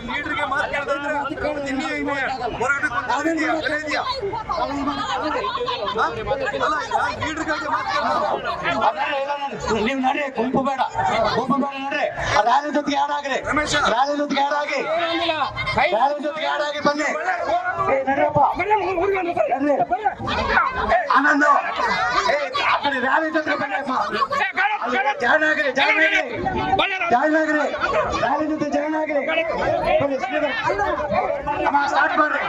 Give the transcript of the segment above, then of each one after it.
ಲೀಡರ್ಗೆ ಮಾತಾಡಿದ್ರೆ ನೀವು ನಡ್ರಿ, ಗುಂಪು ಬೇಡ ನಡ್ರಿ. ರ್ಯಾಲಿ ಜೊತೆಗೆ ಯಾರಾಗ್ರಿ, ರ್ಯಾಲಿ ಜೊತೆಗೆ ಯಾರಾಗಿ ಬನ್ನಿ. ಆನಂದ ಆ ಕಡೆ ರ್ಯಾಲಿ ಜೊತೆಗೆ ಬನ್ನಿ. ಜಾಯ್ನ್ ಆಗ್ರಿ, ರ್ಯಾಲಿ ಜೊತೆ ಜಾಯ್ನ್ ಆಗ್ರಿ. ಸ್ಟಾರ್ಟ್ ಮಾಡ್ರಿ.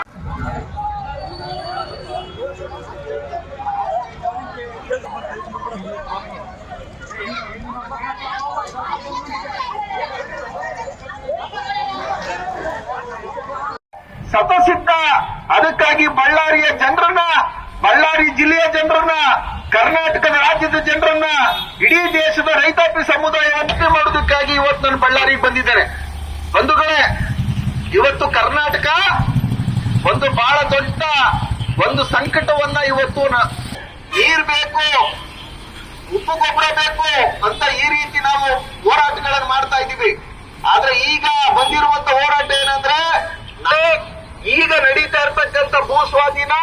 ಸತಸಿದ್ಧ. ಅದಕ್ಕಾಗಿ ಬಳ್ಳಾರಿಯ ಜನರನ್ನ, ಬಳ್ಳಾರಿ ಜಿಲ್ಲೆಯ ಜನರನ್ನ, ಕರ್ನಾಟಕದ ರಾಜ್ಯದ ಜನರನ್ನ, ಇಡೀ ದೇಶದ ರೈತಾಪಿ ಸಮುದಾಯ ಅಂತಿಮ ಮಾಡೋದಕ್ಕಾಗಿ ಇವತ್ತು ನಾನು ಬಳ್ಳಾರಿಗೆ ಬಂದಿದ್ದೇನೆ. ಬಂಧುಗಳೇ, ಇವತ್ತು ಕರ್ನಾಟಕ ಒಂದು ಬಹಳ ದೊಡ್ಡ ಒಂದು ಸಂಕಟವನ್ನ ಇವತ್ತು ನೀರು ಬೇಕು, ಉಪ್ಪು ಗೊಬ್ಬರ ಬೇಕು ಅಂತ ಈ ರೀತಿ ನಾವು ಹೋರಾಟಗಳನ್ನು ಮಾಡ್ತಾ ಇದ್ದೀವಿ. ಆದ್ರೆ ಈಗ ಬಂದಿರುವಂತ ಹೋರಾಟ ಏನಂದ್ರೆ, ಈಗ ನಡೀತಾ ಇರ್ತಕ್ಕಂಥ ಭೂ ಸ್ವಾಧೀನ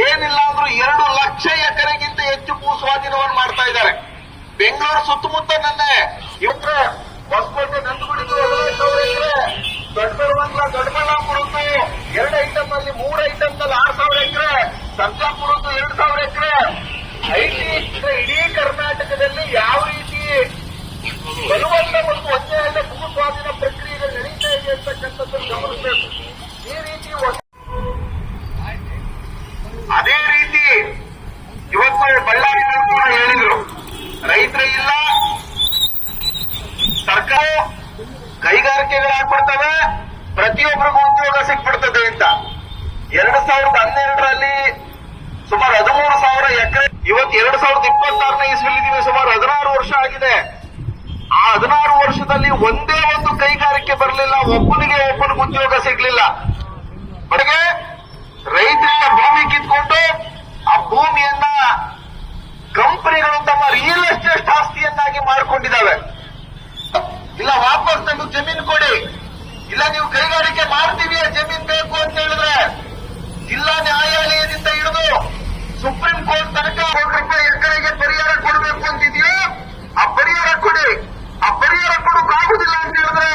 ಏನಿಲ್ಲ ಅಂದ್ರೂ 2 ಲಕ್ಷ ಎಕರೆಗಿಂತ ಹೆಚ್ಚು ಭೂ ಸ್ವಾಧೀನವನ್ನು ಮಾಡ್ತಾ ಇದ್ದಾರೆ. ಬೆಂಗಳೂರು ಸುತ್ತಮುತ್ತ ನನ್ನೆ ಇವತ್ತು ಹೊಸಕೋಟೆ, ನಂದಗುಡಿದು 15,000 ಎಕರೆ, ದೊಡ್ಡಬಳ್ಳಾಪುರದ್ದು 2 ಐಟಮ್ ಅಲ್ಲಿ 3 ಐಟಮ್ ನಲ್ಲಿ 6,000 ಎಕರೆ, ಸರ್ಜಾಪುರದ್ದು 2,000 ಎಕರೆ. ಇಡೀ ಕರ್ನಾಟಕದಲ್ಲಿ ಯಾವ ರೀತಿ ಬಲವಂತ ಮತ್ತು ಅನ್ಯಾಯದ ಭೂ ಸ್ವಾಧೀನ ಪ್ರಕ್ರಿಯೆ ನಡೀತಾ ಇದೆ ಅಂತಕ್ಕಂಥದ್ದನ್ನು ಗಮನಿಸಬೇಕು. ಈ ರೀತಿ ಅದೇ ರೀತಿ ಇವತ್ತು ಬಳ್ಳಾರಿಗಳು ಕೂಡ ಹೇಳಿದ್ರು, ರೈತರೇ ಇಲ್ಲ, ಸರ್ಕಾರ ಕೈಗಾರಿಕೆಗಳಾಗ್ಬಿಡ್ತವೆ, ಪ್ರತಿಯೊಬ್ಬರಿಗೂ ಉದ್ಯೋಗ ಸಿಕ್ಬಿಡ್ತದೆ ಅಂತ. 2012ರಲ್ಲಿ ಸುಮಾರು 13,000 ಎಕರೆ, ಇವತ್ತು 2026ನೇ ಇಸ್ವಿಲಿದ್ದೀವಿ, ಸುಮಾರು 16 ವರ್ಷ ಆಗಿದೆ. ಆ 16 ವರ್ಷದಲ್ಲಿ ಒಂದೇ ಒಂದು ಕೈಗಾರಿಕೆ ಬರಲಿಲ್ಲ, ಒಬ್ಬನಿಗೆ ಉದ್ಯೋಗ ಸಿಗ್ಲಿಲ್ಲ. ಬಡಗೆ ರೈತರಿಂದ ಭೂಮಿ ಕಿತ್ಕೊಂಡು ಆ ಭೂಮಿಯನ್ನ ಕಂಪನಿಗಳು ತಮ್ಮ ರಿಯಲ್ ಎಸ್ಟೇಟ್ ಆಸ್ತಿಯನ್ನಾಗಿ ಮಾಡಿಕೊಂಡಿದ್ದಾವೆ. ಇಲ್ಲ ವಾಪಸ್ ನಮಗೆ ಜಮೀನು ಕೊಡಿ, ಇಲ್ಲ ನೀವು ಕೈಗಾರಿಕೆ ಮಾಡ್ತೀವಿ, ಜಮೀನು ಬೇಕು ಅಂತ ಹೇಳಿದ್ರೆ ಜಿಲ್ಲಾ ನ್ಯಾಯಾಲಯದಿಂದ ಹಿಡಿದು ಸುಪ್ರೀಂ ಕೋರ್ಟ್ ತನಕ ₹1 ಎಕರೆಗೆ ಪರಿಹಾರ ಕೊಡಬೇಕು ಅಂತಿದೆಯೋ ಆ ಪರಿಹಾರ ಕೊಡಿ. ಆ ಪರಿಹಾರ ಕೊಡೋಕ್ಕಾಗುದಿಲ್ಲ ಅಂತ ಹೇಳಿದ್ರೆ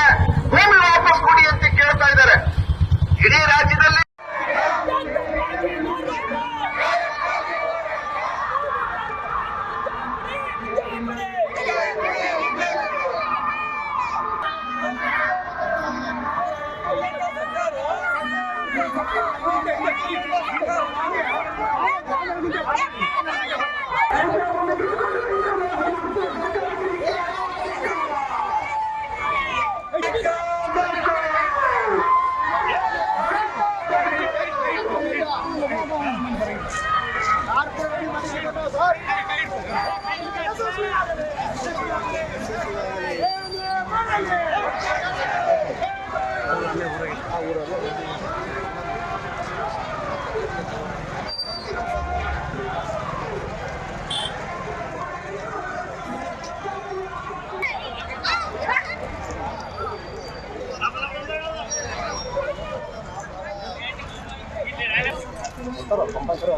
ಭೂಮಿ ವಾಪಸ್ ಕೊಡಿ ಅಂತ ಕೇಳ್ತಾ ಇದ್ದಾರೆ. ಇಡೀ ರಾಜ್ಯದಲ್ಲಿ ಕಂಪಲ್ಸರಿ